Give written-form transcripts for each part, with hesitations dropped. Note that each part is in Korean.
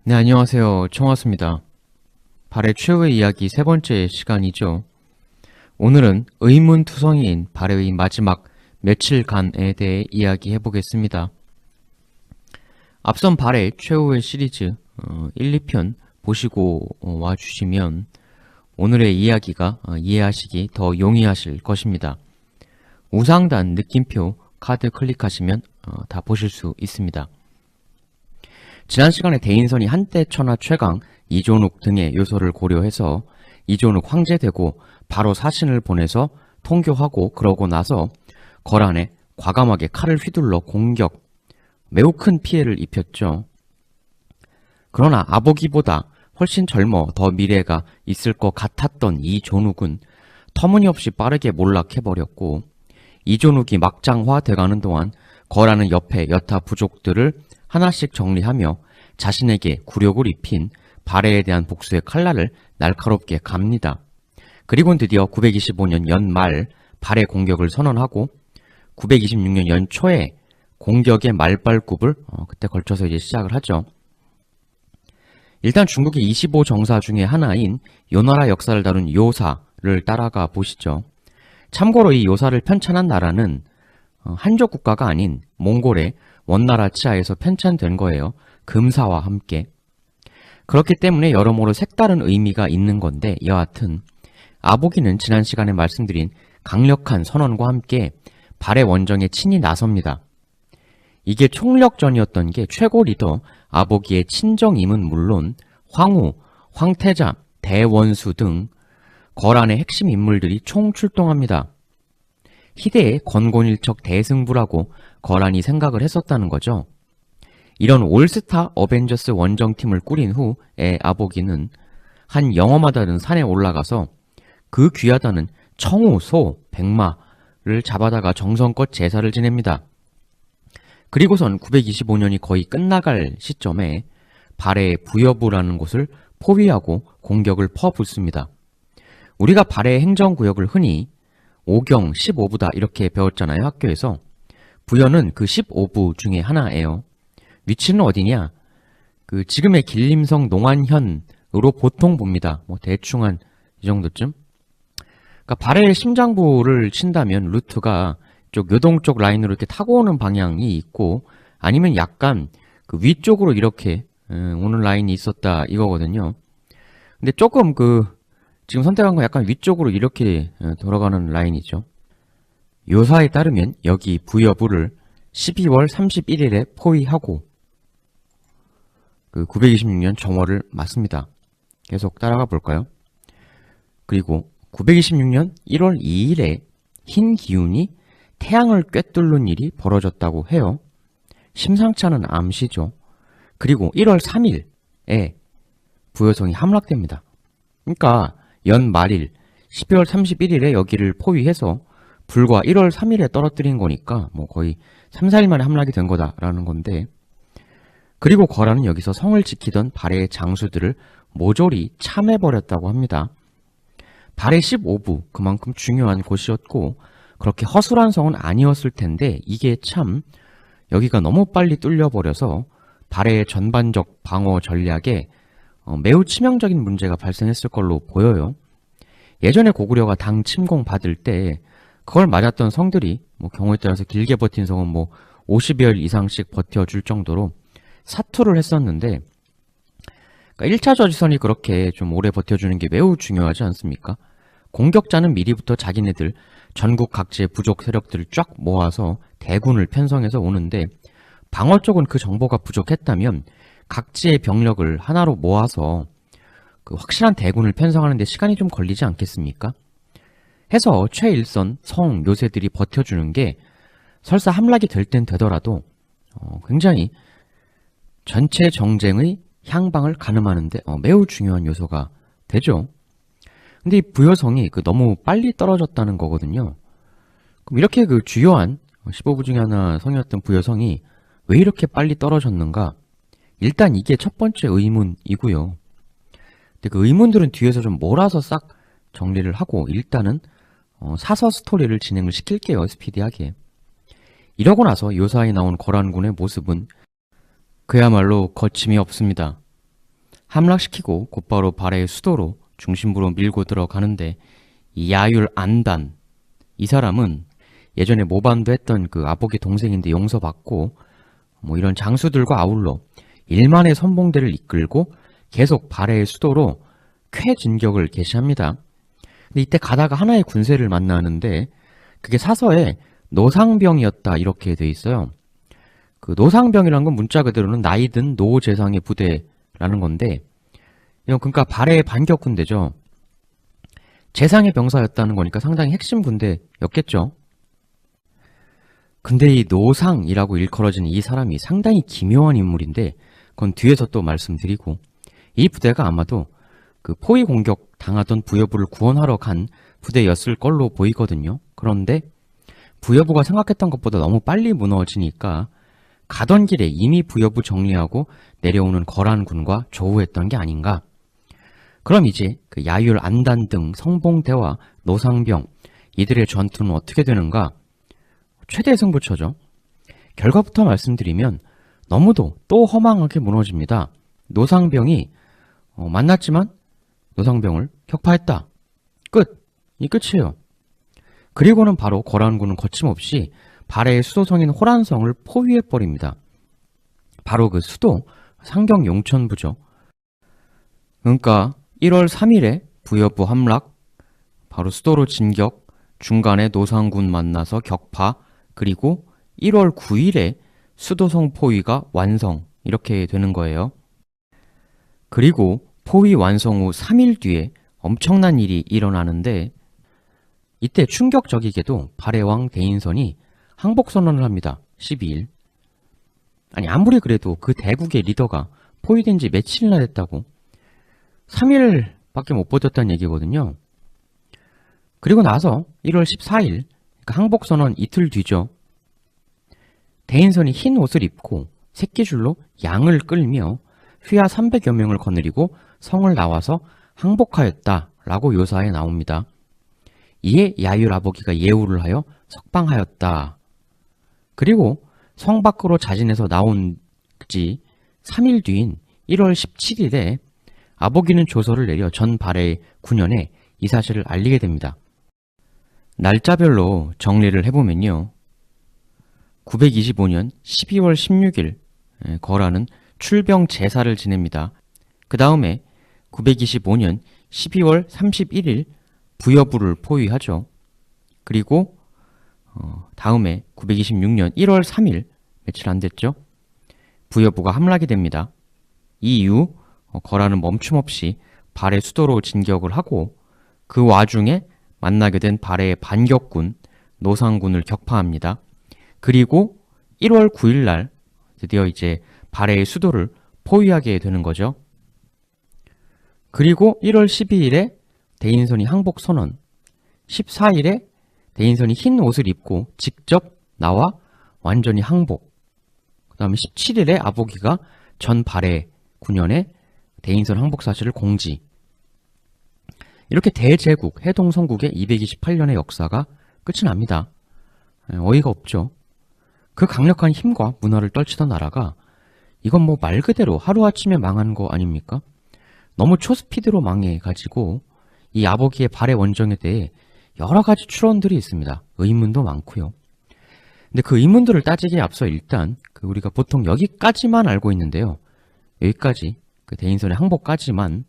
네, 안녕하세요. 청하수입니다. 발의 최후의 이야기 세 번째 시간이죠. 오늘은 의문투성이인 발의 마지막 며칠간에 대해 이야기해 보겠습니다. 앞선 발의 최후의 시리즈 1, 2편 보시고 와주시면 오늘의 이야기가 이해하시기 더 용이하실 것입니다. 우상단 느낌표 카드 클릭하시면 다 보실 수 있습니다. 지난 시간에 대인선이 한때 천하 최강 이존욱 등의 요소를 고려해서 이존욱 황제되고 바로 사신을 보내서 통교하고 그러고 나서 거란에 과감하게 칼을 휘둘러 공격, 매우 큰 피해를 입혔죠. 그러나 아보기보다 훨씬 젊어 더 미래가 있을 것 같았던 이존욱은 터무니없이 빠르게 몰락해버렸고, 이존욱이 막장화돼가는 동안 거란은 옆에 여타 부족들을 하나씩 정리하며 자신에게 굴욕을 입힌 발해에 대한 복수의 칼날을 날카롭게 갑니다. 그리고는 드디어 925년 연말 발해 공격을 선언하고 926년 연초에 공격의 말발굽을 그때 걸쳐서 이제 시작을 하죠. 일단 중국의 25정사 중에 하나인 요나라 역사를 다룬 요사를 따라가 보시죠. 참고로 이 요사를 편찬한 나라는 한족 국가가 아닌 몽골의 원나라 치하에서 편찬된 거예요. 금사와 함께. 그렇기 때문에 여러모로 색다른 의미가 있는 건데, 여하튼 아보기는 지난 시간에 말씀드린 강력한 선언과 함께 발해 원정에 친히 나섭니다. 이게 총력전이었던 게 최고 리더 아보기의 친정임은 물론 황후, 황태자, 대원수 등 거란의 핵심 인물들이 총출동합니다. 희대의 권곤일척 대승부라고 거란이 생각을 했었다는 거죠. 이런 올스타 어벤져스 원정팀을 꾸린 후에 아보기는 한 영험하다는 산에 올라가서 그 귀하다는 청우, 소, 백마를 잡아다가 정성껏 제사를 지냅니다. 그리고선 925년이 거의 끝나갈 시점에 발해의 부여부라는 곳을 포위하고 공격을 퍼붓습니다. 우리가 발해의 행정구역을 흔히 5경 15부다 이렇게 배웠잖아요, 학교에서. 부여는 그 15부 중에 하나예요. 위치는 어디냐? 지금의 길림성 농안현으로 보통 봅니다. 뭐 대충 한 이 정도쯤? 그러니까 발해의 심장부를 친다면 루트가 쪽 요동 쪽 라인으로 이렇게 타고 오는 방향이 있고, 아니면 약간 위쪽으로 이렇게 오는 라인이 있었다 이거거든요. 근데 조금 지금 선택한 건 약간 위쪽으로 이렇게 돌아가는 라인이죠. 요사에 따르면 여기 부여부를 12월 31일에 포위하고 926년 정월을 맞습니다. 계속 따라가 볼까요? 그리고 926년 1월 2일에 흰 기운이 태양을 꿰뚫는 일이 벌어졌다고 해요. 심상치 않은 암시죠. 그리고 1월 3일에 부여성이 함락됩니다. 그러니까 연말일 12월 31일에 여기를 포위해서 불과 1월 3일에 떨어뜨린 거니까 뭐 거의 3, 4일 만에 함락이 된 거다라는 건데, 그리고 거란은 여기서 성을 지키던 발해의 장수들을 모조리 참해버렸다고 합니다. 발해 15부, 그만큼 중요한 곳이었고 그렇게 허술한 성은 아니었을 텐데, 이게 참 여기가 너무 빨리 뚫려버려서 발해의 전반적 방어 전략에 매우 치명적인 문제가 발생했을 걸로 보여요. 예전에 고구려가 당 침공 받을 때 그걸 맞았던 성들이 경우에 따라서 길게 버틴 성은 50여일 이상씩 버텨줄 정도로 사투를 했었는데, 그러니까 1차 저지선이 그렇게 좀 오래 버텨주는 게 매우 중요하지 않습니까? 공격자는 미리부터 자기네들 전국 각지의 부족 세력들을 쫙 모아서 대군을 편성해서 오는데, 방어 쪽은 그 정보가 부족했다면 각지의 병력을 하나로 모아서 확실한 대군을 편성하는 데 시간이 좀 걸리지 않겠습니까? 해서 최일선 성 요새들이 버텨주는 게 설사 함락이 될 땐 되더라도 굉장히 전체 정쟁의 향방을 가늠하는데 매우 중요한 요소가 되죠. 근데 이 부여성이 너무 빨리 떨어졌다는 거거든요. 그럼 이렇게 주요한 15부 중에 하나 성이었던 부여성이 왜 이렇게 빨리 떨어졌는가? 일단 이게 첫 번째 의문이고요. 근데 그 의문들은 뒤에서 좀 몰아서 싹 정리를 하고 일단은 사서 스토리를 진행을 시킬게요, 스피디하게. 이러고 나서 요사에 나온 거란군의 모습은 그야말로 거침이 없습니다. 함락시키고 곧바로 발해의 수도로 중심부로 밀고 들어가는데 이 야율 안단 이 사람은 예전에 모반도 했던 그 아보기 동생인데 용서받고 뭐 이런 장수들과 아울러 1만의 선봉대를 이끌고 계속 발해의 수도로 쾌진격을 개시합니다. 근데 이때 가다가 하나의 군세를 만나는데 그게 사서에 노상병이었다 이렇게 돼 있어요. 그 노상병이라는 건 문자 그대로는 나이 든 노재상의 부대라는 건데 이건 그러니까 발해의 반격 군대죠. 재상의 병사였다는 거니까 상당히 핵심 군대였겠죠. 근데 이 노상이라고 일컬어지는 이 사람이 상당히 기묘한 인물인데 그건 뒤에서 또 말씀드리고 이 부대가 아마도 그 포위 공격 당하던 부여부를 구원하러 간 부대였을 걸로 보이거든요. 그런데 부여부가 생각했던 것보다 너무 빨리 무너지니까 가던 길에 이미 부여부 정리하고 내려오는 거란군과 조우했던 게 아닌가. 그럼 이제 그 야율 안단 등 성봉대와 노상병 이들의 전투는 어떻게 되는가? 최대 승부처죠. 결과부터 말씀드리면 너무도 또 허망하게 무너집니다. 노상병이 만났지만 노상병을 격파했다. 끝! 이 끝이에요. 그리고는 바로 거란군은 거침없이 발해의 수도성인 호란성을 포위해버립니다. 바로 그 수도 상경 용천부죠. 그러니까 1월 3일에 부여부 함락, 바로 수도로 진격, 중간에 노상군 만나서 격파, 그리고 1월 9일에 수도성 포위가 완성 이렇게 되는 거예요. 그리고 포위 완성 후 3일 뒤에 엄청난 일이 일어나는데 이때 충격적이게도 발해왕 대인선이 항복선언을 합니다. 12일. 아니 아무리 그래도 그 대국의 리더가 포위된 지 며칠이나 됐다고 3일밖에 못 버텼다는 얘기거든요. 그리고 나서 1월 14일 그러니까 항복선언 이틀 뒤죠. 대인선이 흰 옷을 입고 새끼줄로 양을 끌며 휘하 300여 명을 거느리고 성을 나와서 항복하였다라고 묘사에 나옵니다. 이에 야율 아보기가 예우를 하여 석방하였다. 그리고 성 밖으로 자진해서 나온 지 3일 뒤인 1월 17일에 아보기는 조서를 내려 전 발해 군현에 이 사실을 알리게 됩니다. 날짜별로 정리를 해보면요. 925년 12월 16일 거란은 출병 제사를 지냅니다. 그 다음에 925년 12월 31일 부여부를 포위하죠. 그리고 다음에 926년 1월 3일 며칠 안 됐죠. 부여부가 함락이 됩니다. 이 이후 거란은 멈춤없이 발해 수도로 진격을 하고 그 와중에 만나게 된 발해의 반격군 노상군을 격파합니다. 그리고 1월 9일 날 드디어 이제 발해의 수도를 포위하게 되는 거죠. 그리고 1월 12일에 대인선이 항복 선언, 14일에 대인선이 흰 옷을 입고 직접 나와 완전히 항복, 그 다음에 17일에 아보기가 전 발해 군현에 대인선 항복 사실을 공지. 이렇게 대제국, 해동성국의 228년의 역사가 끝이 납니다. 어이가 없죠. 그 강력한 힘과 문화를 떨치던 나라가 이건 뭐 말 그대로 하루아침에 망한 거 아닙니까? 너무 초스피드로 망해가지고 이 아보기의 발해 원정에 대해 여러 가지 추론들이 있습니다. 의문도 많고요. 근데 그 의문들을 따지기에 앞서 일단 우리가 보통 여기까지만 알고 있는데요. 여기까지 그 대인선의 항복까지만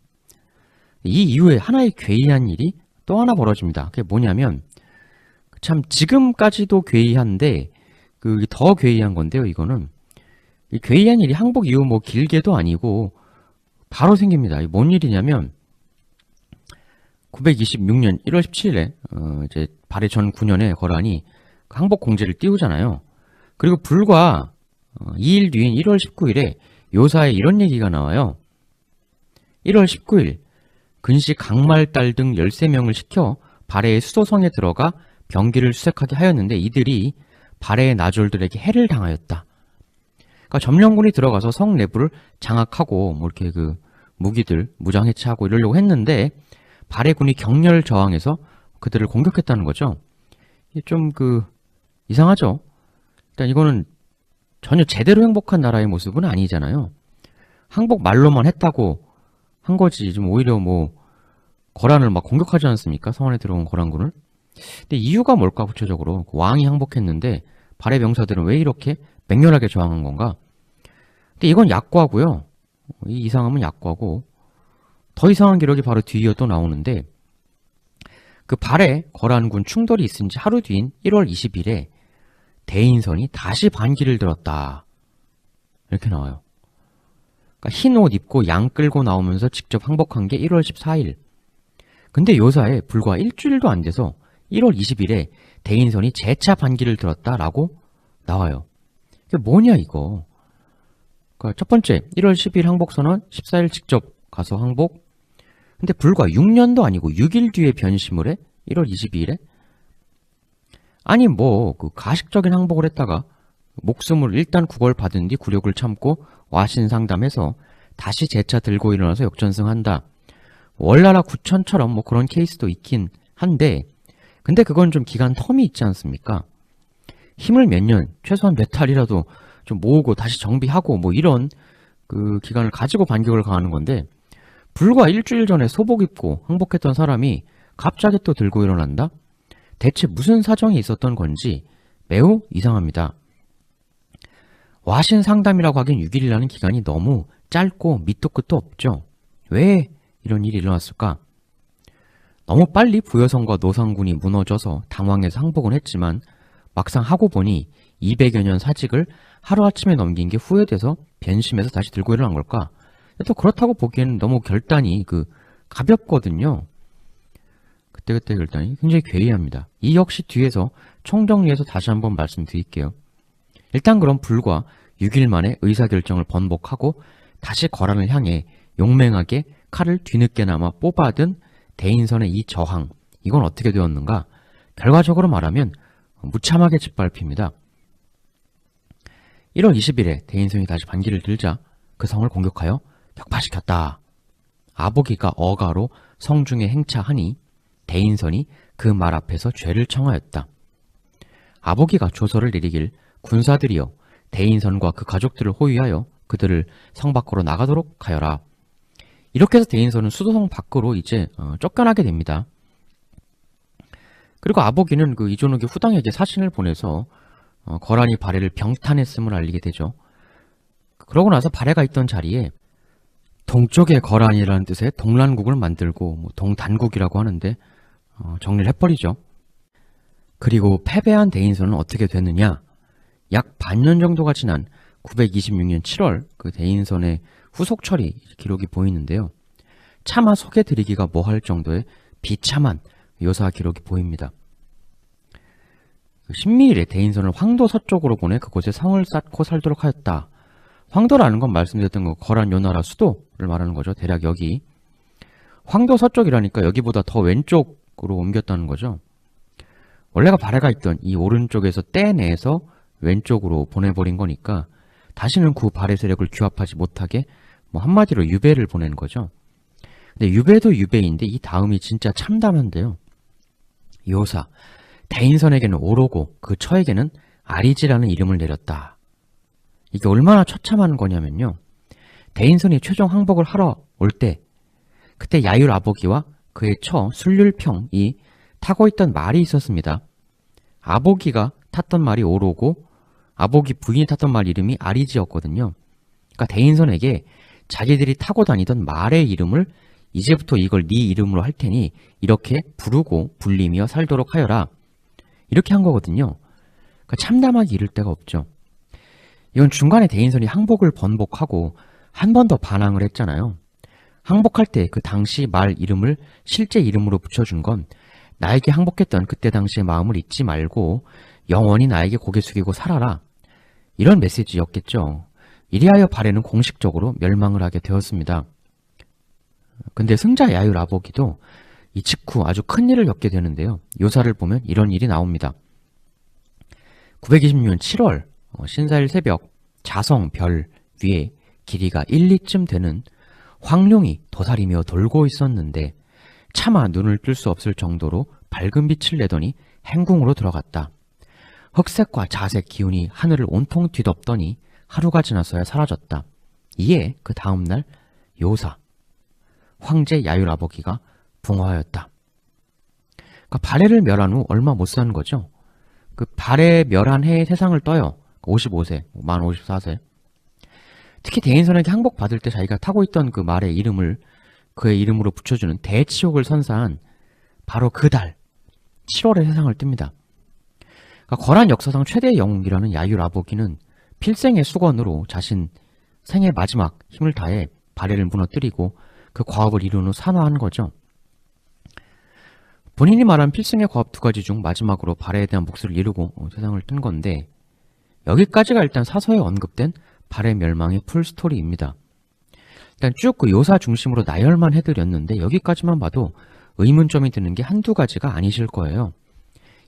이 이후에 하나의 괴이한 일이 또 하나 벌어집니다. 그게 뭐냐면 참 지금까지도 괴이한데 더 괴이한 건데요. 이거는 이 괴이한 일이 항복 이후 뭐 길게도 아니고 바로 생깁니다. 뭔 일이냐면 926년 1월 17일에 이제 발해 전 9년에 거란이 항복 공지를 띄우잖아요. 그리고 불과 2일 뒤인 1월 19일에 요사에 이런 얘기가 나와요. 1월 19일 근시 강말딸 등 13명을 시켜 발해의 수도성에 들어가 병기를 수색하게 하였는데 이들이 발해의 나졸들에게 해를 당하였다. 그러니까 점령군이 들어가서 성 내부를 장악하고 뭐 이렇게 무기들 무장 해체하고 이러려고 했는데 발해군이 격렬 저항해서 그들을 공격했다는 거죠. 이게 좀 이상하죠. 일단 이거는 전혀 제대로 행복한 나라의 모습은 아니잖아요. 항복 말로만 했다고 한 거지. 좀 오히려 뭐 거란을 막 공격하지 않습니까? 성 안에 들어온 거란군을. 근데 이유가 뭘까 구체적으로? 왕이 항복했는데 발해 병사들은 왜 이렇게 맹렬하게 저항한 건가? 근데 이건 약과고요. 이 이상함은 약과고 더 이상한 기록이 바로 뒤이어 또 나오는데 그 발해 거란군 충돌이 있은 지 하루 뒤인 1월 20일에 대인선이 다시 반기를 들었다. 이렇게 나와요. 그러니까 흰 옷 입고 양 끌고 나오면서 직접 항복한 게 1월 14일. 근데 요사에 불과 일주일도 안 돼서 1월 20일에 대인선이 재차 반기를 들었다라고 나와요. 이게 뭐냐 이거. 그러니까 첫 번째 1월 10일 항복선언, 14일 직접 가서 항복. 근데 불과 6년도 아니고 6일 뒤에 변심을 해? 1월 22일에? 아니 뭐 그 가식적인 항복을 했다가 목숨을 일단 구걸받은 뒤 굴욕을 참고 와신상담해서 다시 재차 들고 일어나서 역전승한다. 월나라 구천처럼 뭐 그런 케이스도 있긴 한데 근데 그건 좀 기간 텀이 있지 않습니까? 힘을 몇 년, 최소한 몇 달이라도 좀 모으고 다시 정비하고 뭐 이런 그 기간을 가지고 반격을 가하는 건데 불과 일주일 전에 소복 입고 항복했던 사람이 갑자기 또 들고 일어난다? 대체 무슨 사정이 있었던 건지 매우 이상합니다. 와신 상담이라고 하긴 6일이라는 기간이 너무 짧고 밑도 끝도 없죠. 왜 이런 일이 일어났을까? 너무 빨리 부여성과 노상군이 무너져서 당황해서 항복은 했지만 막상 하고 보니 200여 년 사직을 하루아침에 넘긴 게 후회돼서 변심해서 다시 들고 일어난 걸까? 또 그렇다고 보기에는 너무 결단이 가볍거든요. 그때 결단이 굉장히 괴이합니다. 이 역시 뒤에서 총정리해서 다시 한번 말씀드릴게요. 일단 그럼 불과 6일 만에 의사결정을 번복하고 다시 거란을 향해 용맹하게 칼을 뒤늦게나마 뽑아든 대인선의 이 저항, 이건 어떻게 되었는가? 결과적으로 말하면 무참하게 짓밟힙니다. 1월 20일에 대인선이 다시 반기를 들자 그 성을 공격하여 격파시켰다. 아보기가 어가로 성중에 행차하니 대인선이 그 말 앞에서 죄를 청하였다. 아보기가 조서를 내리길 군사들이여 대인선과 그 가족들을 호위하여 그들을 성 밖으로 나가도록 하여라. 이렇게 해서 대인선은 수도성 밖으로 이제 쫓겨나게 됩니다. 그리고 아보기는 그 이존욱의 후당에게 사신을 보내서 거란이 발해를 병탄했음을 알리게 되죠. 그러고 나서 발해가 있던 자리에 동쪽의 거란이라는 뜻의 동란국을 만들고 뭐 동단국이라고 하는데 정리를 해버리죠. 그리고 패배한 대인선은 어떻게 됐느냐? 약 반년 정도가 지난 926년 7월 그 대인선의 후속 처리 기록이 보이는데요. 차마 소개드리기가 뭐할 정도의 비참한 묘사 기록이 보입니다. 신미일에 대인선을 황도 서쪽으로 보내 그곳에 성을 쌓고 살도록 하였다. 황도라는 건 말씀드렸던 거 거란 요나라 수도를 말하는 거죠. 대략 여기. 황도 서쪽이라니까 여기보다 더 왼쪽으로 옮겼다는 거죠. 원래가 발해가 있던 이 오른쪽에서 떼내서 왼쪽으로 보내버린 거니까 다시는 그 발해 세력을 규합하지 못하게 뭐 한마디로 유배를 보낸 거죠. 근데 유배도 유배인데 이 다음이 진짜 참담한데요. 요사, 대인선에게는 오로고 그 처에게는 아리지라는 이름을 내렸다. 이게 얼마나 처참한 거냐면요. 대인선이 최종 항복을 하러 올 때 그때 야율 아보기와 그의 처 술률평이 타고 있던 말이 있었습니다. 아보기가 탔던 말이 오로고 아보기 부인이 탔던 말 이름이 아리지였거든요. 그러니까 대인선에게 자기들이 타고 다니던 말의 이름을 이제부터 이걸 네 이름으로 할 테니 이렇게 부르고 불리며 살도록 하여라. 이렇게 한 거거든요. 그러니까 참담하기 이를 데가 없죠. 이건 중간에 대인선이 항복을 번복하고 한 번 더 반항을 했잖아요. 항복할 때 그 당시 말 이름을 실제 이름으로 붙여준 건 나에게 항복했던 그때 당시의 마음을 잊지 말고 영원히 나에게 고개 숙이고 살아라. 이런 메시지였겠죠. 이리하여 발해는 공식적으로 멸망을 하게 되었습니다. 근데 승자 야율 아보기도 이 직후 아주 큰 일을 겪게 되는데요. 요사를 보면 이런 일이 나옵니다. 926년 7월 신사일 새벽 자성 별 위에 길이가 1, 2쯤 되는 황룡이 도사리며 돌고 있었는데 차마 눈을 뜰 수 없을 정도로 밝은 빛을 내더니 행궁으로 들어갔다. 흑색과 자색 기운이 하늘을 온통 뒤덮더니 하루가 지나서야 사라졌다. 이에 그 다음날 요사, 황제 야율아버기가 붕어하였다. 그러니까 발해를 멸한 후 얼마 못 사는 거죠. 그 발해 멸한 해에 세상을 떠요. 55세, 만 54세. 특히 대인선에게 항복받을 때 자기가 타고 있던 그 말의 이름을 그의 이름으로 붙여주는 대치옥을 선사한 바로 그 달 7월에 세상을 뜹니다. 그러니까 거란 역사상 최대의 영웅이라는 야율아버기는 필생의 수건으로 자신 생의 마지막 힘을 다해 발해를 무너뜨리고 그 과업을 이룬 후 산화한 거죠. 본인이 말한 필생의 과업 두 가지 중 마지막으로 발해에 대한 몫을 이루고 세상을 뜬 건데, 여기까지가 일단 사서에 언급된 발해 멸망의 풀스토리입니다. 일단 쭉 그 요사 중심으로 나열만 해드렸는데 여기까지만 봐도 의문점이 드는 게 한두 가지가 아니실 거예요.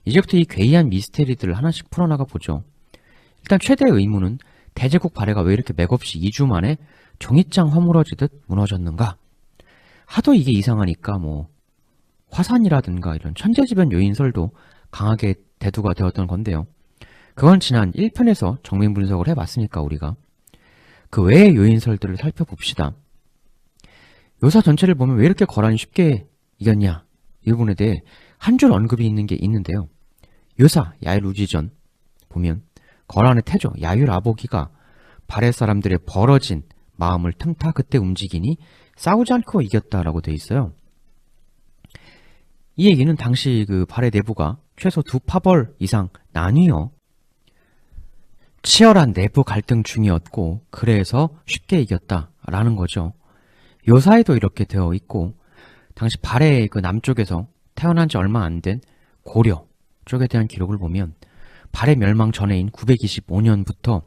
이제부터 이 괴이한 미스테리들을 하나씩 풀어나가 보죠. 일단 최대의 의문은 대제국 발해가 왜 이렇게 맥없이 2주 만에 종잇장 허물어지듯 무너졌는가? 하도 이게 이상하니까 뭐 화산이라든가 이런 천재지변 요인설도 강하게 대두가 되었던 건데요. 그건 지난 1편에서 정밀 분석을 해봤으니까 우리가 그 외의 요인설들을 살펴봅시다. 요사 전체를 보면 왜 이렇게 거란이 쉽게 이겼냐, 이 부분에 대해 한 줄 언급이 있는 게 있는데요. 요사 야율우지전 보면 거란의 태조 야율아버기가 발해 사람들의 벌어진 마음을 틈타 그때 움직이니 싸우지 않고 이겼다라고 돼 있어요. 이 얘기는 당시 그 발해 내부가 최소 두 파벌 이상 나뉘어 치열한 내부 갈등 중이었고 그래서 쉽게 이겼다라는 거죠. 요사에도 이렇게 되어 있고, 당시 발해의 그 남쪽에서 태어난 지 얼마 안 된 고려 쪽에 대한 기록을 보면 발해 멸망 전해인 925년부터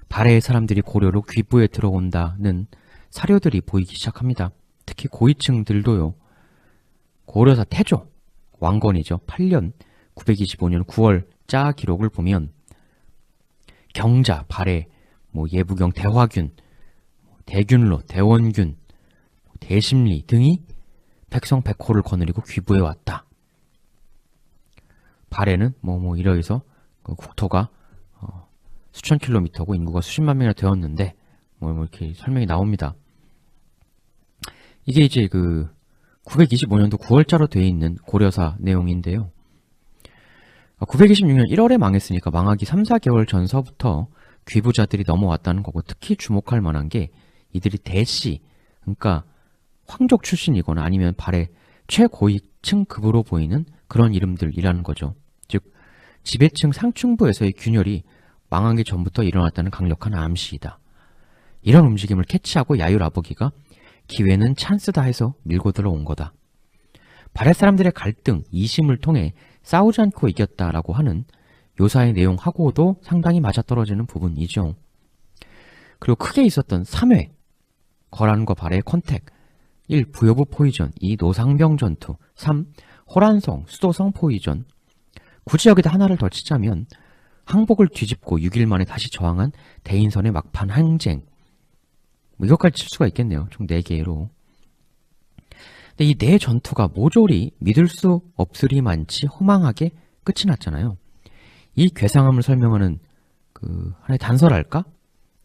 발해의 사람들이 고려로 귀부에 들어온다는 사료들이 보이기 시작합니다. 특히 고위층들도요. 고려사 태조 왕건이죠. 8년 925년 9월 짜 기록을 보면 경자, 발해, 예부경, 대화균, 대균로, 대원균, 대심리 등이 백성 백호를 거느리고 귀부해 왔다. 발해는 이러해서 그 국토가 수천 킬로미터고 인구가 수십만 명이나 되었는데 이렇게 설명이 나옵니다. 이게 이제 그 925년도 9월자로 되어 있는 고려사 내용인데요. 926년 1월에 망했으니까 망하기 3, 4개월 전서부터 귀부자들이 넘어왔다는 거고, 특히 주목할 만한 게 이들이 대씨, 그러니까 황족 출신이거나 아니면 발해 최고위층 급으로 보이는 그런 이름들이라는 거죠. 즉 지배층 상층부에서의 균열이 망하기 전부터 일어났다는 강력한 암시이다. 이런 움직임을 캐치하고 야율아버기가 기회는 찬스다 해서 밀고 들어온 거다. 발해 사람들의 갈등, 이심을 통해 싸우지 않고 이겼다라고 하는 요사의 내용하고도 상당히 맞아떨어지는 부분이죠. 그리고 크게 있었던 3회 거란과 발해의 컨택, 1. 부여부 포위전, 2. 노상병 전투, 3. 호란성, 수도성 포위전. 굳이 여기다 하나를 더 치자면 항복을 뒤집고 6일 만에 다시 저항한 대인선의 막판 항쟁, 이것까지 칠 수가 있겠네요. 총 4개로. 근데 이 4 전투가 모조리 믿을 수 없으리만치 허망하게 끝이 났잖아요. 이 괴상함을 설명하는 그 하나의 단서랄까?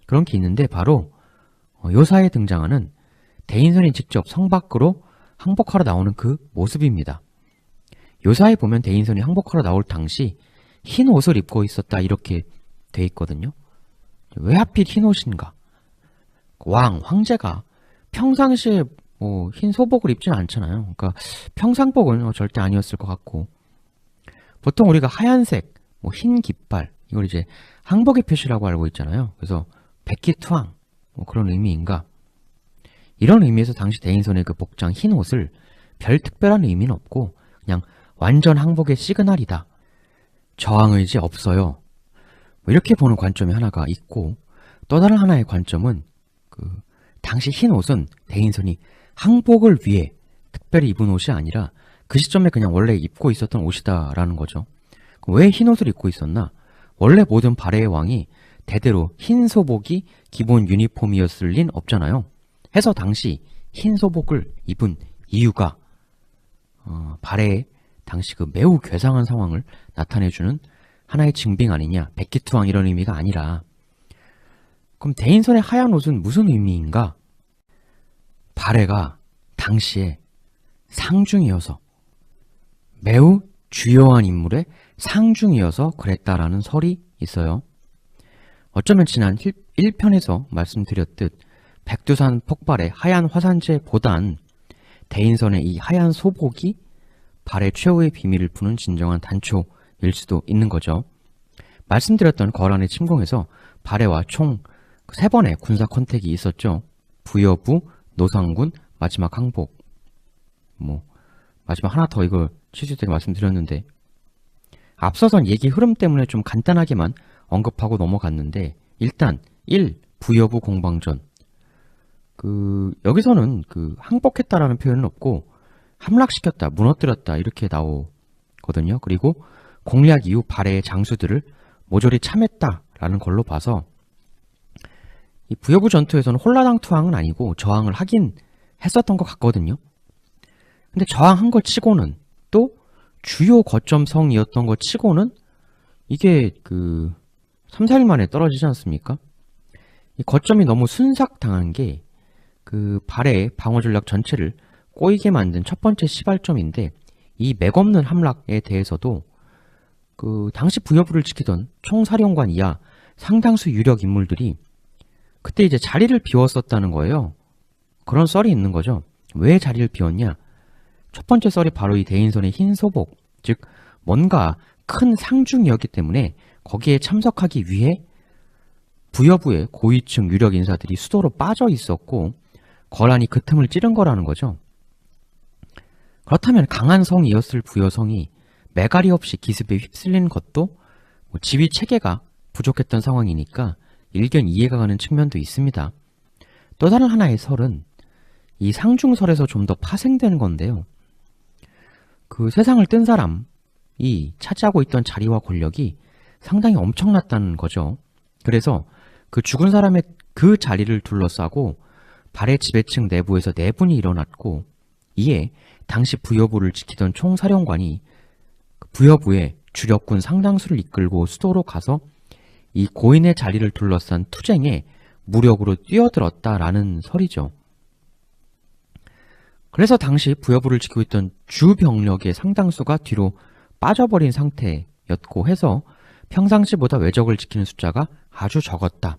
그런 게 있는데 바로 요사에 등장하는 대인선이 직접 성 밖으로 항복하러 나오는 그 모습입니다. 요사에 보면 대인선이 항복하러 나올 당시 흰 옷을 입고 있었다 이렇게 돼 있거든요. 왜 하필 흰 옷인가? 황제가 평상시에 흰 소복을 입진 않잖아요. 그러니까 평상복은 절대 아니었을 것 같고, 보통 우리가 하얀색, 흰 깃발, 이걸 이제 항복의 표시라고 알고 있잖아요. 그래서 백기투항, 그런 의미인가? 이런 의미에서 당시 대인선의 그 복장 흰 옷을 별 특별한 의미는 없고 그냥 완전 항복의 시그널이다. 저항 의지 없어요. 이렇게 보는 관점이 하나가 있고, 또 다른 하나의 관점은 당시 흰 옷은 대인선이 항복을 위해 특별히 입은 옷이 아니라 그 시점에 그냥 원래 입고 있었던 옷이다라는 거죠. 왜 흰 옷을 입고 있었나? 원래 모든 발해의 왕이 대대로 흰 소복이 기본 유니폼이었을 린 없잖아요. 해서 당시 흰 소복을 입은 이유가 발해의 당시 그 매우 괴상한 상황을 나타내주는 하나의 증빙 아니냐, 백기투항 이런 의미가 아니라, 그럼 대인선의 하얀 옷은 무슨 의미인가? 발해가 당시에 상중이어서, 매우 주요한 인물의 상중이어서 그랬다라는 설이 있어요. 어쩌면 지난 1편에서 말씀드렸듯 백두산 폭발의 하얀 화산재보단 대인선의 이 하얀 소복이 발의 최후의 비밀을 푸는 진정한 단초일 수도 있는 거죠. 말씀드렸던 거란의 침공에서 발해와 총 3번의 군사 컨택이 있었죠. 부여부, 노상군, 마지막 항복. 마지막 하나 더 이걸 취소되게 말씀드렸는데, 앞서선 얘기 흐름 때문에 좀 간단하게만 언급하고 넘어갔는데, 일단 1. 부여부 공방전. 여기서는 항복했다라는 표현은 없고 함락시켰다, 무너뜨렸다 이렇게 나오거든요. 그리고 공략 이후 발해의 장수들을 모조리 참했다라는 걸로 봐서 이 부여부 전투에서는 홀라당투항은 아니고 저항을 하긴 했었던 것 같거든요. 근데 저항한 것 치고는, 또 주요 거점성이었던 것 치고는 이게 3, 4일 만에 떨어지지 않습니까? 이 거점이 너무 순삭당한 게 발해의 방어 전략 전체를 꼬이게 만든 첫 번째 시발점인데, 이 맥없는 함락에 대해서도 당시 부여부를 지키던 총사령관 이하 상당수 유력 인물들이 그때 이제 자리를 비웠었다는 거예요. 그런 썰이 있는 거죠. 왜 자리를 비웠냐? 첫 번째 썰이 바로 이 대인선의 흰 소복, 즉 뭔가 큰 상중이었기 때문에 거기에 참석하기 위해 부여부의 고위층 유력 인사들이 수도로 빠져 있었고 거란이 그 틈을 찌른 거라는 거죠. 그렇다면 강한 성이었을 부여성이 매가리 없이 기습에 휩쓸린 것도 지휘 체계가 부족했던 상황이니까 일견 이해가 가는 측면도 있습니다. 또 다른 하나의 설은 이 상중설에서 좀 더 파생되는 건데요. 세상을 뜬 사람이 차지하고 있던 자리와 권력이 상당히 엄청났다는 거죠. 그래서 죽은 사람의 그 자리를 둘러싸고 발해 지배층 내부에서 내분이 일어났고, 이에 당시 부여부를 지키던 총사령관이 부여부의 주력군 상당수를 이끌고 수도로 가서 이 고인의 자리를 둘러싼 투쟁에 무력으로 뛰어들었다라는 설이죠. 그래서 당시 부여부를 지키고 있던 주 병력의 상당수가 뒤로 빠져버린 상태였고 해서 평상시보다 외적을 지키는 숫자가 아주 적었다.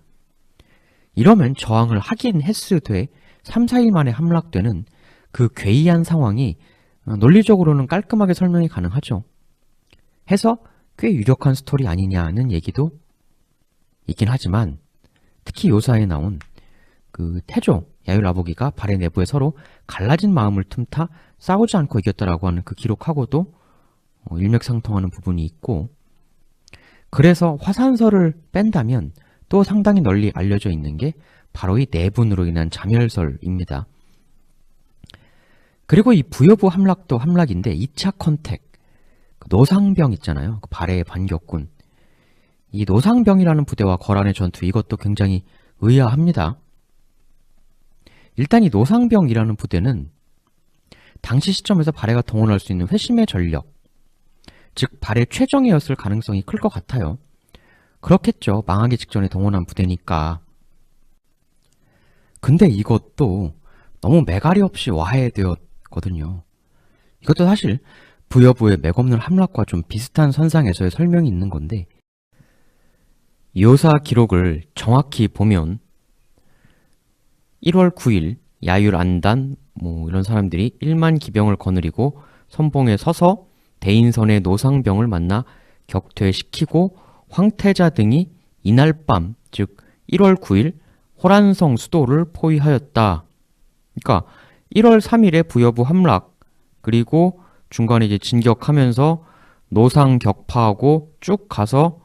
이러면 저항을 하긴 했으되 3, 4일 만에 함락되는 그 괴이한 상황이 논리적으로는 깔끔하게 설명이 가능하죠. 해서 꽤 유력한 스토리 아니냐는 얘기도 있긴 하지만, 특히 요사에 나온 태조, 야유라보기가 발해 내부에 서로 갈라진 마음을 틈타 싸우지 않고 이겼다라고 하는 그 기록하고도 일맥상통하는 부분이 있고, 그래서 화산설을 뺀다면 또 상당히 널리 알려져 있는 게 바로 이 내분으로 인한 자멸설입니다. 그리고 이 부여부 함락도 함락인데 2차 컨택, 노상병 있잖아요. 발해의 반격군. 이 노상병이라는 부대와 거란의 전투, 이것도 굉장히 의아합니다. 일단 이 노상병이라는 부대는 당시 시점에서 발해가 동원할 수 있는 회심의 전력, 즉 발해 최정예였을 가능성이 클 것 같아요. 그렇겠죠. 망하기 직전에 동원한 부대니까. 근데 이것도 너무 매가리 없이 와해되었거든요. 이것도 사실 부여부의 맥없는 함락과 좀 비슷한 선상에서의 설명이 있는 건데, 요사 기록을 정확히 보면 1월 9일 야율안단 이런 사람들이 1만 기병을 거느리고 선봉에 서서 대인선의 노상병을 만나 격퇴시키고 황태자 등이 이날 밤, 즉 1월 9일 호란성 수도를 포위하였다. 그러니까 1월 3일에 부여부 함락, 그리고 중간에 이제 진격하면서 노상 격파하고 쭉 가서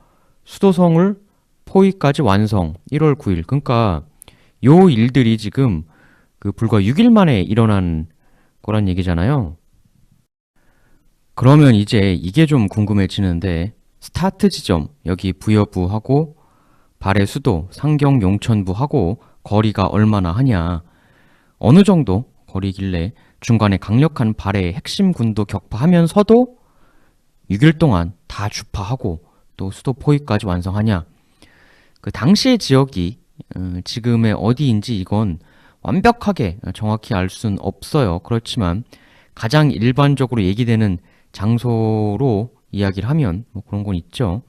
수도성을 포위까지 완성. 1월 9일. 그러니까 요 일들이 지금 불과 6일 만에 일어난 거란 얘기잖아요. 그러면 이제 이게 좀 궁금해지는데, 스타트 지점, 여기 부여부하고 발해 수도 상경 용천부하고 거리가 얼마나 하냐, 어느 정도 거리길래 중간에 강력한 발해의 핵심 군도 격파하면서도 6일 동안 다 주파하고 또 수도 포위까지 완성하냐. 그 당시의 지역이 지금의 어디인지 이건 완벽하게 정확히 알 수는 없어요. 그렇지만 가장 일반적으로 얘기되는 장소로 이야기를 하면 뭐 그런 건 있죠.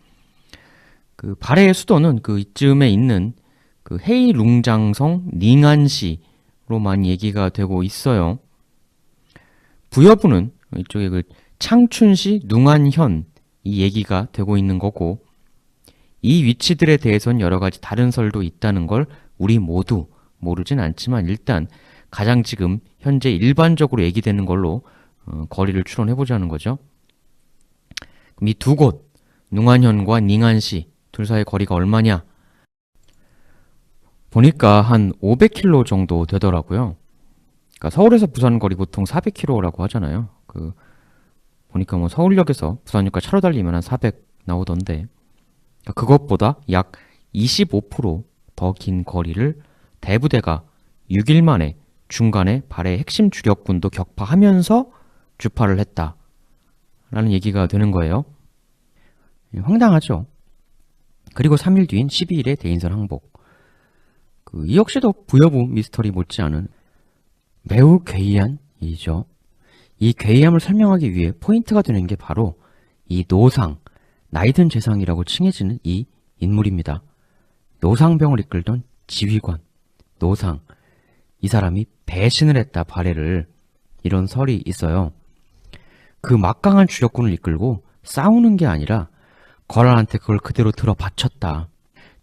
그 발해의 수도는 그 이쯤에 있는 그 헤이룽장성 닝안시로 많이 얘기가 되고 있어요. 부여부는 이쪽에 그 창춘시 둥안현 이 얘기가 되고 있는 거고, 이 위치들에 대해서는 여러 가지 다른 설도 있다는 걸 우리 모두 모르진 않지만 일단 가장 지금 현재 일반적으로 얘기되는 걸로 거리를 추론해 보자는 거죠. 그럼 이 두 곳, 둥안현과 닝안시 둘 사이의 거리가 얼마냐? 보니까 한 500km 정도 되더라고요. 그러니까 서울에서 부산 거리 보통 400km라고 하잖아요. 보니까 뭐 서울역에서 부산역까지 차로 달리면 한 400 나오던데, 그러니까 그것보다 약 25% 더 긴 거리를 대부대가 6일 만에 중간에 발해의 핵심 주력군도 격파하면서 주파를 했다라는 얘기가 되는 거예요. 황당하죠. 그리고 3일 뒤인 12일에 대인선 항복. 이 역시도 부여부 미스터리 못지않은 매우 괴이한 일이죠. 이 괴이함을 설명하기 위해 포인트가 되는 게 바로 이 노상, 나이든 재상이라고 칭해지는 이 인물입니다. 노상병을 이끌던 지휘관, 노상. 이 사람이 배신을 했다, 발해를. 이런 설이 있어요. 그 막강한 주력군을 이끌고 싸우는 게 아니라 거란한테 그걸 그대로 들어 바쳤다.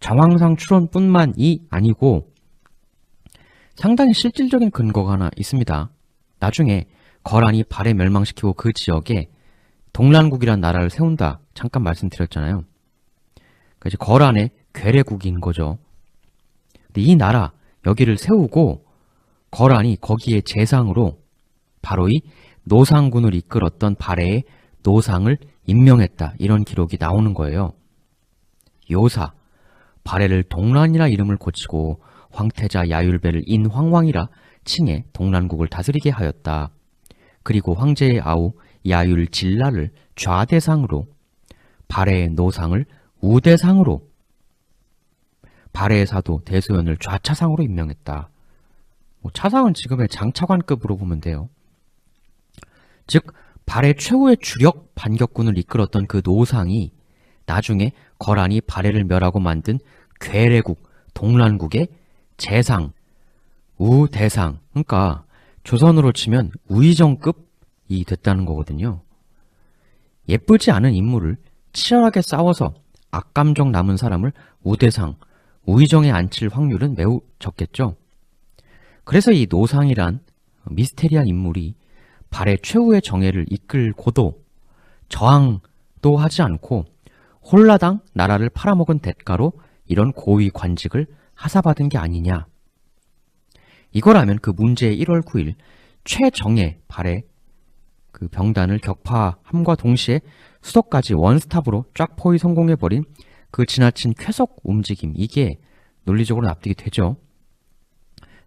정황상 추론뿐만이 아니고 상당히 실질적인 근거가 하나 있습니다. 나중에 거란이 발해 멸망시키고 그 지역에 동란국이라는 나라를 세운다. 잠깐 말씀드렸잖아요. 그러니까 이제 거란의 괴뢰국인 거죠. 근데 이 나라, 여기를 세우고 거란이 거기에 재상으로 바로 이 노상군을 이끌었던 발해의 노상을 임명했다. 이런 기록이 나오는 거예요. 요사, 발해를 동란이라 이름을 고치고 황태자 야율배를 인황왕이라 칭해 동란국을 다스리게 하였다. 그리고 황제의 아우 야율진라를 좌대상으로, 발해의 노상을 우대상으로, 발해의 사도 대소연을 좌차상으로 임명했다. 차상은 지금의 장차관급으로 보면 돼요. 즉 발해 최후의 주력 반격군을 이끌었던 그 노상이 나중에 거란이 발해를 멸하고 만든 괴뢰국, 동란국의 재상, 우대상, 그러니까 조선으로 치면 우의정급이 됐다는 거거든요. 예쁘지 않은 인물을 치열하게 싸워서 악감정 남은 사람을 우대상, 우의정에 앉힐 확률은 매우 적겠죠. 그래서 이 노상이란 미스테리한 인물이 발해 최후의 정예를 이끌고도 저항도 하지 않고 홀라당 나라를 팔아먹은 대가로 이런 고위 관직을 하사받은 게 아니냐. 이거라면 그 문제의 1월 9일 최정예 발해 그 병단을 격파함과 동시에 수도까지 원스톱으로 쫙 포위 성공해버린 그 지나친 쾌속 움직임, 이게 논리적으로 납득이 되죠.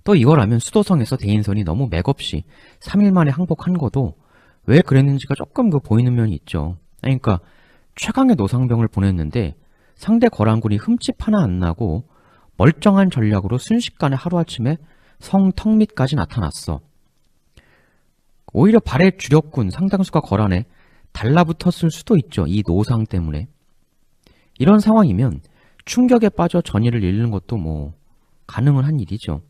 또 이거라면 수도성에서 대인선이 너무 맥없이 3일 만에 항복한 것도 왜 그랬는지가 조금 보이는 면이 있죠. 그러니까 최강의 노상병을 보냈는데 상대 거란군이 흠집 하나 안 나고 멀쩡한 전략으로 순식간에 하루아침에 성 턱 밑까지 나타났어. 오히려 발해 주력군 상당수가 거란에 달라붙었을 수도 있죠. 이 노상 때문에. 이런 상황이면 충격에 빠져 전의를 잃는 것도 가능은 한 일이죠.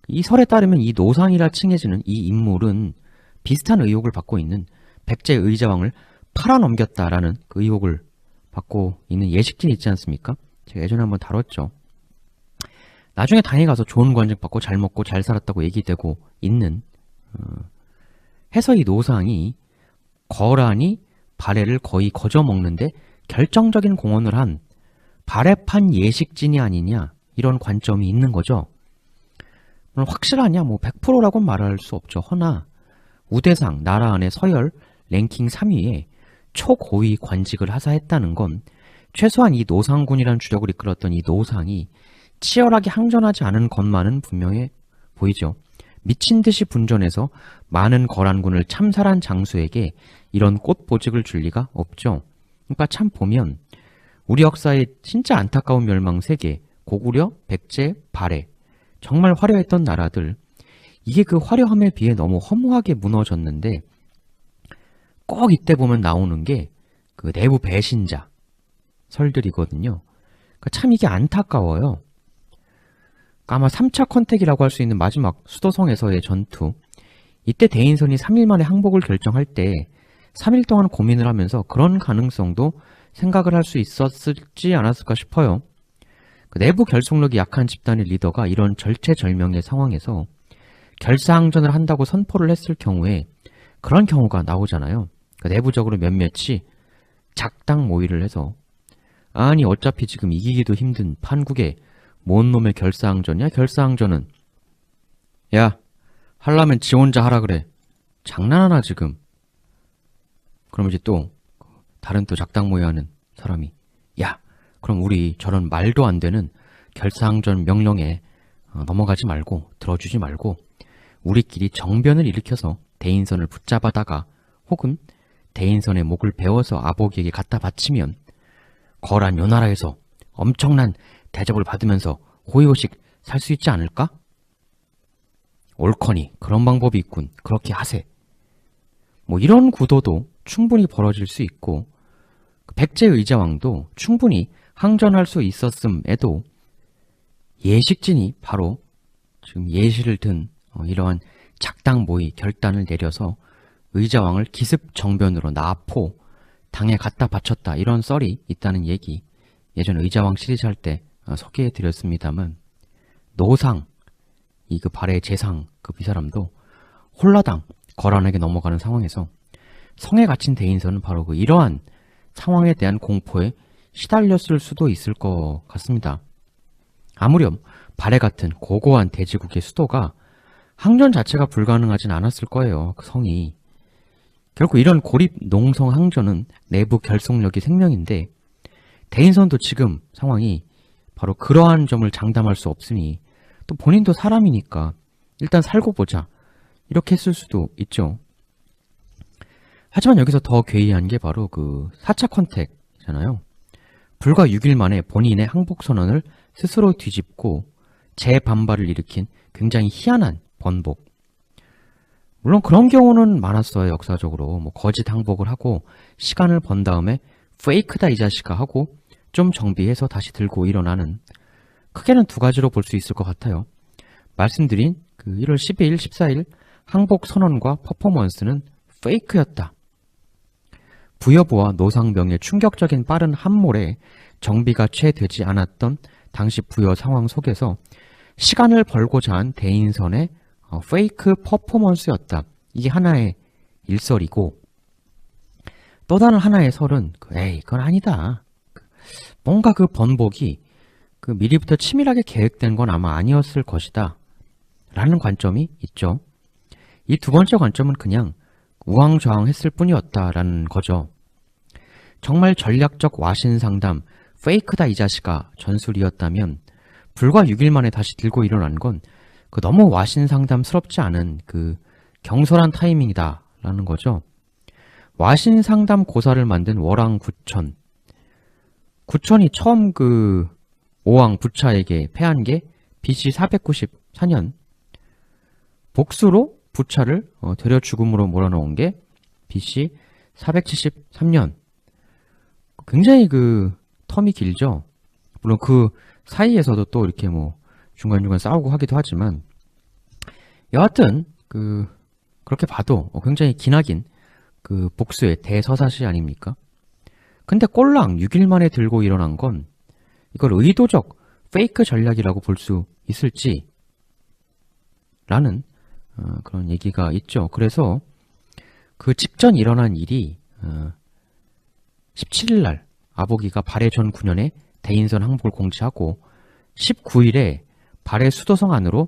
이 설에 따르면 이 노상이라 칭해지는 이 인물은 비슷한 의혹을 받고 있는 백제 의자왕을 팔아넘겼다라는 그 의혹을 받고 있는 예식진이 있지 않습니까? 제가 예전에 한번 다뤘죠. 나중에 당에 가서 좋은 관직 받고 잘 먹고 잘 살았다고 얘기되고 있는 해서 이 노상이 거란이 발해를 거의 거저먹는데 결정적인 공헌을 한 발해판 예식진이 아니냐, 이런 관점이 있는 거죠. 확실하냐? 100%라고는 말할 수 없죠. 허나 우대상, 나라 안의 서열 랭킹 3위에 초고위 관직을 하사했다는 건 최소한 이 노상군이라는 주력을 이끌었던 이 노상이 치열하게 항전하지 않은 것만은 분명해 보이죠. 미친 듯이 분전해서 많은 거란군을 참살한 장수에게 이런 꽃보직을 줄 리가 없죠. 그러니까 참 보면 우리 역사의 진짜 안타까운 멸망 3개, 고구려, 백제, 발해, 정말 화려했던 나라들, 이게 그 화려함에 비해 너무 허무하게 무너졌는데 꼭 이때 보면 나오는 게 그 내부 배신자 설들이거든요. 그러니까 참 이게 안타까워요. 그러니까 아마 3차 컨택이라고 할 수 있는 마지막 수도성에서의 전투, 이때 대인선이 3일 만에 항복을 결정할 때 3일 동안 고민을 하면서 그런 가능성도 생각을 할 수 있었을지 않았을까 싶어요. 그 내부 결속력이 약한 집단의 리더가 이런 절체절명의 상황에서 결사항전을 한다고 선포를 했을 경우에 그런 경우가 나오잖아요. 그 내부적으로 몇몇이 작당 모의를 해서 아니 어차피 지금 이기기도 힘든 판국에 뭔 놈의 결사항전이야? 결사항전은 야 하려면 지 혼자 하라 그래. 장난하나 지금. 그럼 이제 또 다른 또 작당 모의하는 사람이 야 그럼 우리 저런 말도 안 되는 결사항전 명령에 넘어가지 말고 들어주지 말고 우리끼리 정변을 일으켜서 대인선을 붙잡아다가 혹은 대인선의 목을 베어서 아보기에게 갖다 바치면 거란 요 나라에서 엄청난 대접을 받으면서 호의호식 살 수 있지 않을까? 옳거니 그런 방법이 있군. 그렇게 하세. 뭐 이런 구도도 충분히 벌어질 수 있고 백제 의자왕도 충분히 항전할 수 있었음에도 예식진이 바로 지금 예시를 든 이러한 작당 모의 결단을 내려서 의자왕을 기습 정변으로 나포 당에 갖다 바쳤다 이런 썰이 있다는 얘기 예전 의자왕 시리즈 할 때 소개해 드렸습니다만 노상 이 그 발해 재상급 이 사람도 홀라당 거란에게 넘어가는 상황에서 성에 갇힌 대인선은 바로 그 이러한 상황에 대한 공포에 시달렸을 수도 있을 것 같습니다. 아무렴 발해 같은 고고한 대지국의 수도가 항전 자체가 불가능하진 않았을 거예요. 그 성이. 결국 이런 고립 농성 항전은 내부 결속력이 생명인데 대인선도 지금 상황이 바로 그러한 점을 장담할 수 없으니 또 본인도 사람이니까 일단 살고 보자 이렇게 했을 수도 있죠. 하지만 여기서 더 괴이한 게 바로 그 4차 컨택이잖아요. 불과 6일 만에 본인의 항복 선언을 스스로 뒤집고 재반발을 일으킨 굉장히 희한한 번복. 물론 그런 경우는 많았어요. 역사적으로 뭐 거짓 항복을 하고 시간을 번 다음에 페이크다 이 자식아 하고 좀 정비해서 다시 들고 일어나는 크게는 두 가지로 볼 수 있을 것 같아요. 말씀드린 그 1월 12일, 14일 항복 선언과 퍼포먼스는 페이크였다. 부여부와 노상병의 충격적인 빠른 함몰에 정비가 채 되지 않았던 당시 부여 상황 속에서 시간을 벌고자 한 대인선의 페이크 퍼포먼스였다. 이게 하나의 일설이고 또 다른 하나의 설은 에이 그건 아니다. 뭔가 그 번복이 그 미리부터 치밀하게 계획된 건 아마 아니었을 것이다. 라는 관점이 있죠. 이 두 번째 관점은 그냥 우왕좌왕했을 뿐이었다라는 거죠. 정말 전략적 와신상담, 페이크다 이 자식아 전술이었다면 불과 6일 만에 다시 들고 일어난 건 그 너무 와신상담스럽지 않은 그 경솔한 타이밍이다 라는 거죠. 와신상담 고사를 만든 월왕 구천. 구천이 처음 그 오왕 부차에게 패한 게 BC 494년. 복수로 부차를 되려 죽음으로 몰아넣은 게 BC 473년. 굉장히 그 텀이 길죠. 물론 그 사이에서도 또 이렇게 뭐 중간중간 싸우고 하기도 하지만 여하튼 그렇게 봐도 굉장히 기나긴 그 복수의 대서사시 아닙니까? 근데 꼴랑 6일 만에 들고 일어난 건 이걸 의도적 페이크 전략이라고 볼 수 있을지 라는 그런 얘기가 있죠. 그래서 그 직전 일어난 일이 17일 날 아보기가 발해 전 9년에 대인선 항복을 공지하고 19일에 발해 수도성 안으로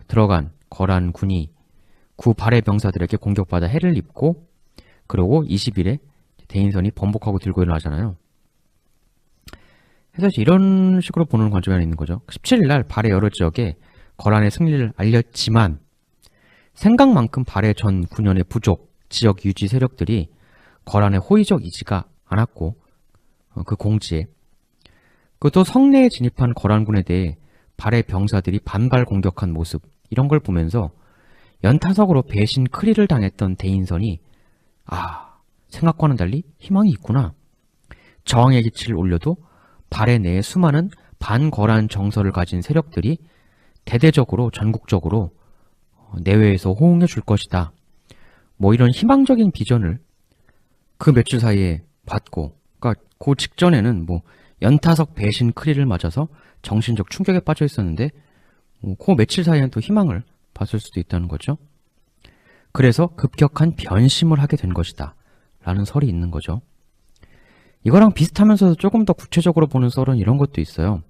들어간 거란 군이 구 발해 병사들에게 공격받아 해를 입고 그리고 20일에 대인선이 번복하고 들고 일어나잖아요. 그래서 이런 식으로 보는 관점이 하나 있는 거죠. 17일 날 발해 여러 지역에 거란의 승리를 알렸지만 생각만큼 발해 전 9년의 부족, 지역 유지 세력들이 거란의 호의적이지가 않았고 그 공지에 또 성내에 진입한 거란군에 대해 발해 병사들이 반발 공격한 모습 이런 걸 보면서 연타석으로 배신 크리를 당했던 대인선이 생각과는 달리 희망이 있구나. 저항의 기치를 올려도 발해 내에 수많은 반거란 정서를 가진 세력들이 대대적으로 전국적으로 내외에서 호응해 줄 것이다. 뭐 이런 희망적인 비전을 그 며칠 사이에 받고, 그러니까 그 직전에는 뭐 연타석 배신 크리를 맞아서 정신적 충격에 빠져 있었는데 그 며칠 사이에는 또 희망을 봤을 수도 있다는 거죠. 그래서 급격한 변심을 하게 된 것이다 라는 설이 있는 거죠. 이거랑 비슷하면서도 조금 더 구체적으로 보는 썰은 이런 것도 있어요.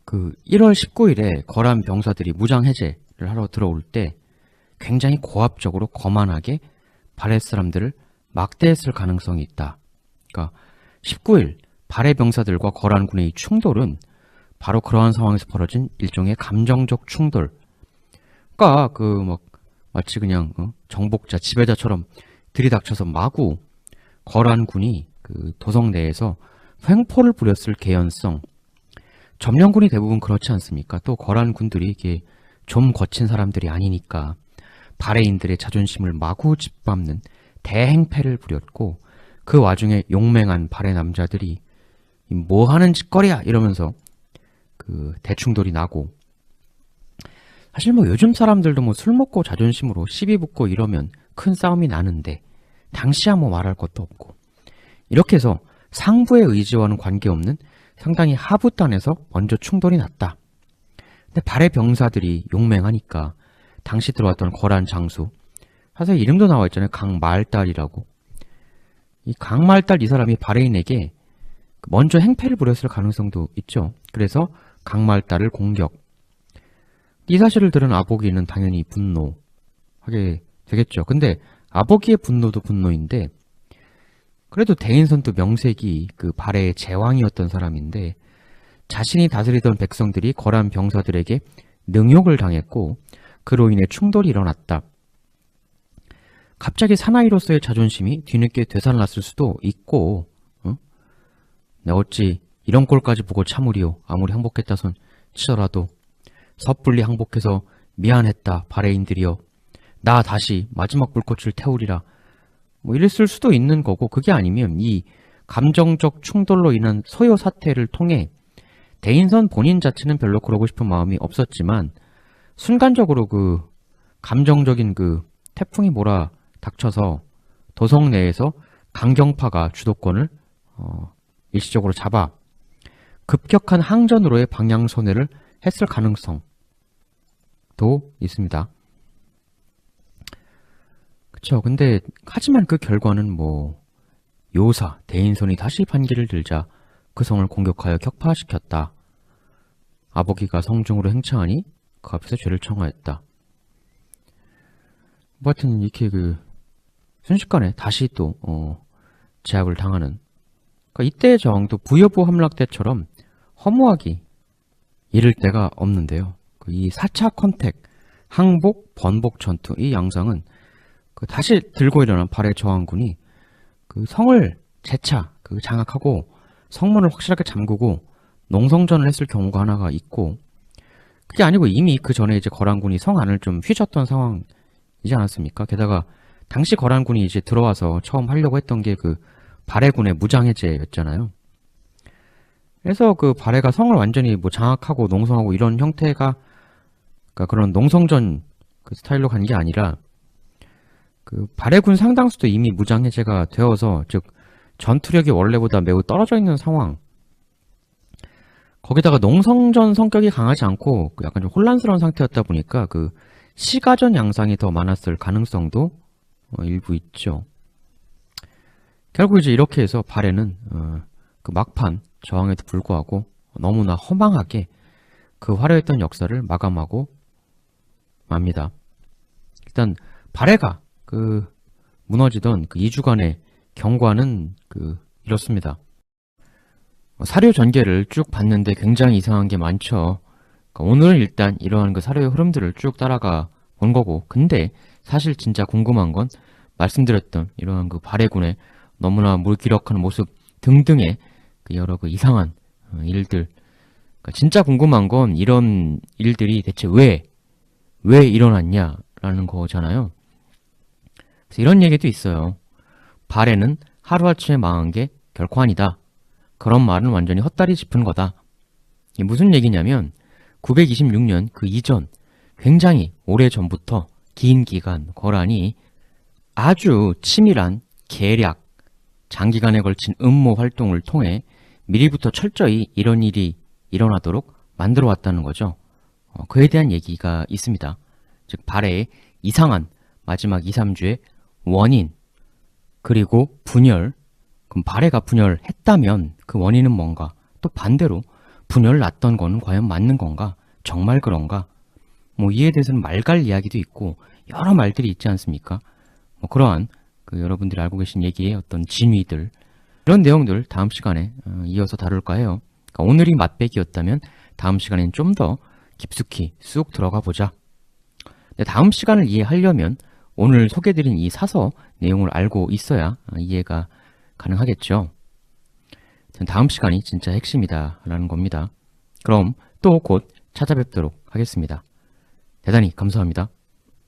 그 1월 19일에 거란 병사들이 무장 해제를 하러 들어올 때 굉장히 고압적으로 거만하게 발해 사람들을 막대했을 가능성이 있다. 그러니까 19일 발해 병사들과 거란군의 충돌은 바로 그러한 상황에서 벌어진 일종의 감정적 충돌. 그러니까 마치 그냥 정복자, 지배자처럼 들이닥쳐서 마구 거란군이 그 도성 내에서 횡포를 부렸을 개연성. 점령군이 대부분 그렇지 않습니까? 또 거란군들이 이게 좀 거친 사람들이 아니니까 발해인들의 자존심을 마구 짓밟는 대행패를 부렸고, 그 와중에 용맹한 발해 남자들이 뭐 하는 짓거리야 이러면서 그 대충돌이 나고, 사실 뭐 요즘 사람들도 뭐 술 먹고 자존심으로 시비 붙고 이러면 큰 싸움이 나는데 당시야 뭐 말할 것도 없고, 이렇게 해서 상부의 의지와는 관계없는 상당히 하부단에서 먼저 충돌이 났다. 근데 발해 병사들이 용맹하니까 당시 들어왔던 거란 장수, 사실 이름도 나와 있잖아요. 강말달이라고. 이 강말달 이 사람이 발해인에게 먼저 행패를 부렸을 가능성도 있죠. 그래서 강말달을 공격. 이 사실을 들은 아보기는 당연히 분노하게 되겠죠. 근데 아보기의 분노도 분노인데, 그래도 대인선도 명색이 그 발해의 제왕이었던 사람인데 자신이 다스리던 백성들이 거란 병사들에게 능욕을 당했고 그로 인해 충돌이 일어났다. 갑자기 사나이로서의 자존심이 뒤늦게 되살났을 수도 있고, 내 어찌 이런 꼴까지 보고 참으리요. 아무리 항복했다손 치더라도 섣불리 항복해서 미안했다 발해인들이여. 나 다시 마지막 불꽃을 태우리라. 뭐 이랬을 수도 있는 거고, 그게 아니면 이 감정적 충돌로 인한 소요 사태를 통해 대인선 본인 자체는 별로 그러고 싶은 마음이 없었지만 순간적으로 그 감정적인 그 태풍이 몰아 닥쳐서 도성 내에서 강경파가 주도권을 일시적으로 잡아 급격한 항전으로의 방향 선회를 했을 가능성도 있습니다. 그쵸. 근데 하지만 그 결과는 뭐 요사 대인선이 다시 반기를 들자 그 성을 공격하여 격파시켰다. 아보기가 성중으로 행차하니 그 앞에서 죄를 청하였다. 뭐 하여튼 이렇게 그 순식간에 다시 또 제압을 당하는, 그러니까 이때의 저항도 부여부 함락 때처럼 허무하기 이를 데가 없는데요. 이 4차 컨택, 항복, 번복 전투 이 양상은 그 다시 들고 일어난 발해 저항군이 그 성을 재차 그 장악하고 성문을 확실하게 잠그고 농성전을 했을 경우가 하나가 있고, 그게 아니고 이미 그 전에 이제 거란군이 성 안을 좀 휘젓던 상황이지 않았습니까? 게다가 당시 거란군이 이제 들어와서 처음 하려고 했던 게 그 발해군의 무장해제였잖아요. 그래서 그 발해가 성을 완전히 뭐 장악하고 농성하고 이런 형태가, 그러니까 그런 농성전 그 스타일로 간 게 아니라 그 발해군 상당수도 이미 무장해제가 되어서, 즉 전투력이 원래보다 매우 떨어져 있는 상황, 거기다가 농성전 성격이 강하지 않고 약간 좀 혼란스러운 상태였다 보니까 그 시가전 양상이 더 많았을 가능성도 일부 있죠. 결국 이제 이렇게 해서 발해는 그 막판 저항에도 불구하고 너무나 허망하게 그 화려했던 역사를 마감하고 맙니다. 일단 발해가 그 무너지던 그 2주간의 경과는 이렇습니다. 사료 전개를 쭉 봤는데 굉장히 이상한 게 많죠. 그러니까 오늘은 일단 이러한 그 사료의 흐름들을 쭉 따라가 본 거고, 근데 사실 진짜 궁금한 건 말씀드렸던 이러한 그 발해군의 너무나 무기력한 모습 등등의 그 여러 그 이상한 일들, 그러니까 진짜 궁금한 건 이런 일들이 대체 왜 일어났냐라는 거잖아요. 그래서 이런 얘기도 있어요. 발해는 하루아침에 망한 게 결코 아니다. 그런 말은 완전히 헛다리 짚은 거다. 이게 무슨 얘기냐면 926년 그 이전 굉장히 오래전부터 긴 기간 거란이 아주 치밀한 계략, 장기간에 걸친 음모 활동을 통해 미리부터 철저히 이런 일이 일어나도록 만들어 왔다는 거죠. 그에 대한 얘기가 있습니다. 즉 발해의 이상한 마지막 2, 3주의 원인, 그리고 분열. 그럼 발해가 분열했다면 그 원인은 뭔가? 또 반대로 분열 났던 거는 과연 맞는 건가? 정말 그런가? 뭐 이에 대해서는 말갈 이야기도 있고 여러 말들이 있지 않습니까? 그러한 여러분들이 알고 계신 얘기의 어떤 진위들, 이런 내용들 다음 시간에 이어서 다룰까 해요. 그러니까 오늘이 맛배기였다면 다음 시간엔 좀 더 깊숙이 쑥 들어가 보자. 근데 다음 시간을 이해하려면 오늘 소개드린 이 사서 내용을 알고 있어야 이해가 가능하겠죠. 다음 시간이 진짜 핵심이다 라는 겁니다. 그럼 또 곧 찾아뵙도록 하겠습니다. 대단히 감사합니다.